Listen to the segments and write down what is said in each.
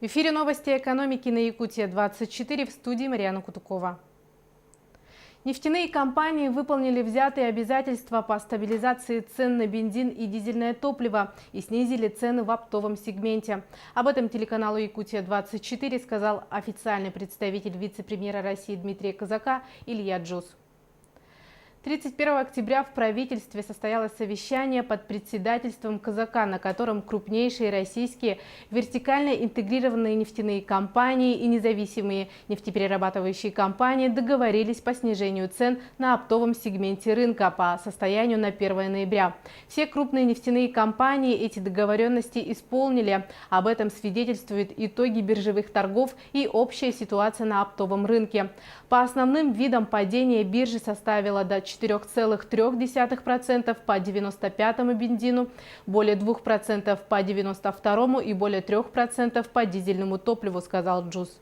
эфире новости экономики на Якутия-24, в студии Марьяна Кутукова. Нефтяные компании выполнили взятые обязательства по стабилизации цен на бензин и дизельное топливо и снизили цены в оптовом сегменте. Об этом телеканалу Якутия-24 сказал официальный представитель вице-премьера России Дмитрия Казака Илья Джус. 31 октября в правительстве состоялось совещание под председательством Казака, на котором крупнейшие российские вертикально интегрированные нефтяные компании и независимые нефтеперерабатывающие компании договорились по снижению цен на оптовом сегменте рынка по состоянию на 1 ноября. Все крупные нефтяные компании эти договоренности исполнили. Об этом свидетельствуют итоги биржевых торгов и общая ситуация на оптовом рынке. По основным видам падение биржи составило до 4,3% по 95-му бензину, более 2% по 92-му и более 3% по дизельному топливу, сказал Джус.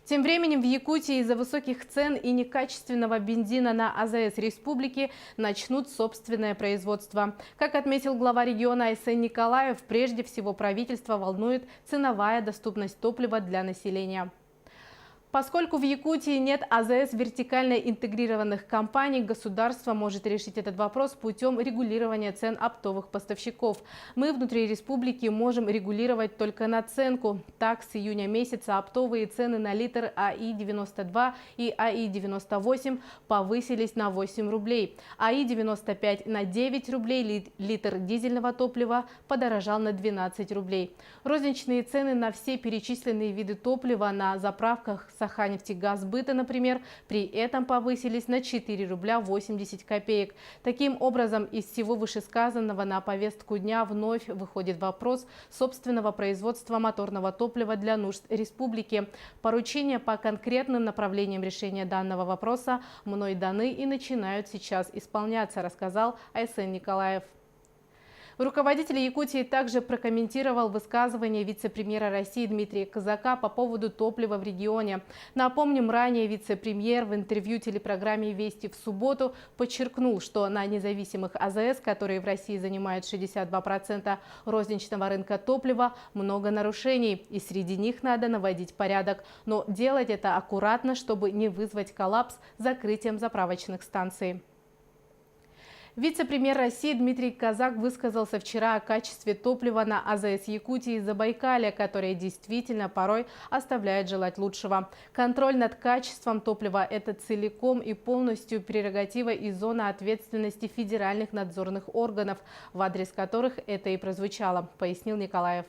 Тем временем в Якутии из-за высоких цен и некачественного бензина на АЗС республики начнут собственное производство. Как отметил глава региона Айсен Николаев, прежде всего правительство волнует ценовая доступность топлива для населения. Поскольку в Якутии нет АЗС вертикально интегрированных компаний, государство может решить этот вопрос путем регулирования цен оптовых поставщиков. Мы внутри республики можем регулировать только наценку. Так, с июня месяца оптовые цены на литр АИ-92 и АИ-98 повысились на 8 рублей. АИ-95 на 9 рублей, литр дизельного топлива подорожал на 12 рублей. Розничные цены на все перечисленные виды топлива на заправках Саханефтегазбыта, например, при этом повысились на 4 рубля 80 копеек. Таким образом, из всего вышесказанного на повестку дня вновь выходит вопрос собственного производства моторного топлива для нужд республики. Поручения по конкретным направлениям решения данного вопроса мной даны и начинают сейчас исполняться, рассказал Айсен Николаев. Руководитель Якутии также прокомментировал высказывание вице-премьера России Дмитрия Казака по поводу топлива в регионе. Напомним, ранее вице-премьер в интервью телепрограмме «Вести» в субботу подчеркнул, что на независимых АЗС, которые в России занимают 62% розничного рынка топлива, много нарушений, и среди них надо наводить порядок. Но делать это аккуратно, чтобы не вызвать коллапс закрытием заправочных станций. Вице-премьер России Дмитрий Казак высказался вчера о качестве топлива на АЗС Якутии и Забайкалья, которое действительно порой оставляет желать лучшего. Контроль над качеством топлива – это целиком и полностью прерогатива и зона ответственности федеральных надзорных органов, в адрес которых это и прозвучало, пояснил Николаев.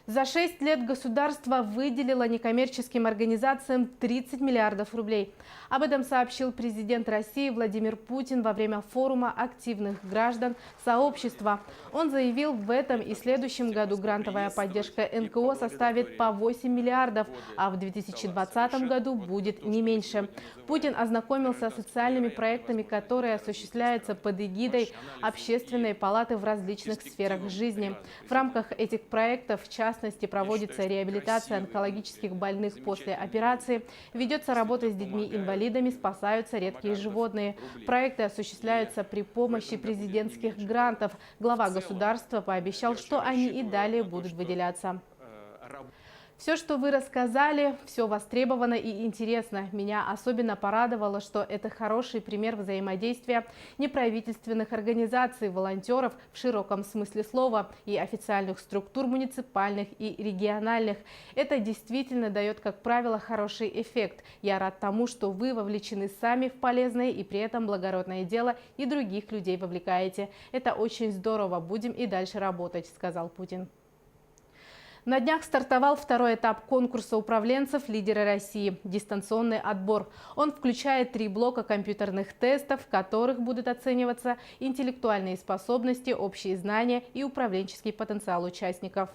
За 6 лет государство выделило некоммерческим организациям 30 миллиардов рублей. Об этом сообщил президент России Владимир Путин во время форума активных граждан сообщества. Он заявил, в этом и следующем году грантовая поддержка НКО составит по 8 миллиардов, а в 2020 году будет не меньше. Путин ознакомился с социальными проектами, которые осуществляются под эгидой Общественной палаты в различных сферах жизни. В рамках этих проектов, в частности, проводится реабилитация онкологических больных после операции, ведется работа с детьми-инвалидами, спасаются редкие животные. Проекты осуществляются при помощи президентских грантов. Глава государства пообещал, что они и далее будут выделяться. Все, что вы рассказали, все востребовано и интересно. Меня особенно порадовало, что это хороший пример взаимодействия неправительственных организаций, волонтеров в широком смысле слова и официальных структур муниципальных и региональных. Это действительно дает, как правило, хороший эффект. Я рад тому, что вы вовлечены сами в полезное и при этом благородное дело и других людей вовлекаете. Это очень здорово. Будем и дальше работать, сказал Путин. На днях стартовал второй этап конкурса управленцев «Лидеры России» – дистанционный отбор. Он включает 3 блока компьютерных тестов, в которых будут оцениваться интеллектуальные способности, общие знания и управленческий потенциал участников.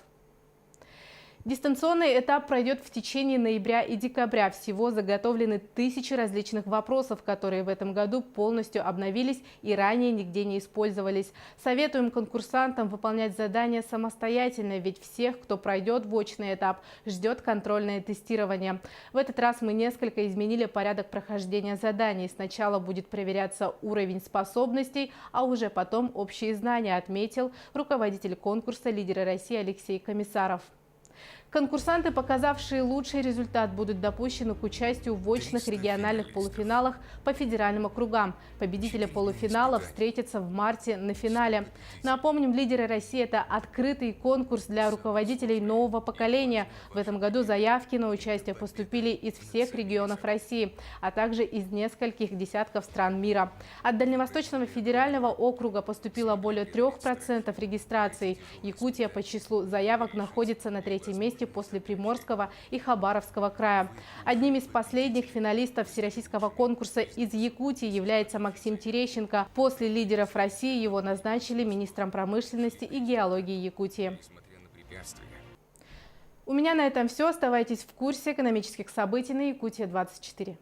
Дистанционный этап пройдет в течение ноября и декабря. Всего заготовлены тысячи различных вопросов, которые в этом году полностью обновились и ранее нигде не использовались. Советуем конкурсантам выполнять задания самостоятельно, ведь всех, кто пройдет в очный этап, ждет контрольное тестирование. В этот раз мы несколько изменили порядок прохождения заданий. Сначала будет проверяться уровень способностей, а уже потом общие знания, отметил руководитель конкурса «Лидеры России» Алексей Комиссаров. Конкурсанты, показавшие лучший результат, будут допущены к участию в очных региональных полуфиналах по федеральным округам. Победители полуфинала встретятся в марте на финале. Напомним, «Лидеры России» – это открытый конкурс для руководителей нового поколения. В этом году заявки на участие поступили из всех регионов России, а также из нескольких десятков стран мира. От Дальневосточного федерального округа поступило более 3% регистраций. Якутия по числу заявок находится на третьем месте после Приморского и Хабаровского края. Одним из последних финалистов всероссийского конкурса из Якутии является Максим Терещенко. После «Лидеров России» его назначили министром промышленности и геологии Якутии. У меня на этом все. Оставайтесь в курсе экономических событий на Якутия-24.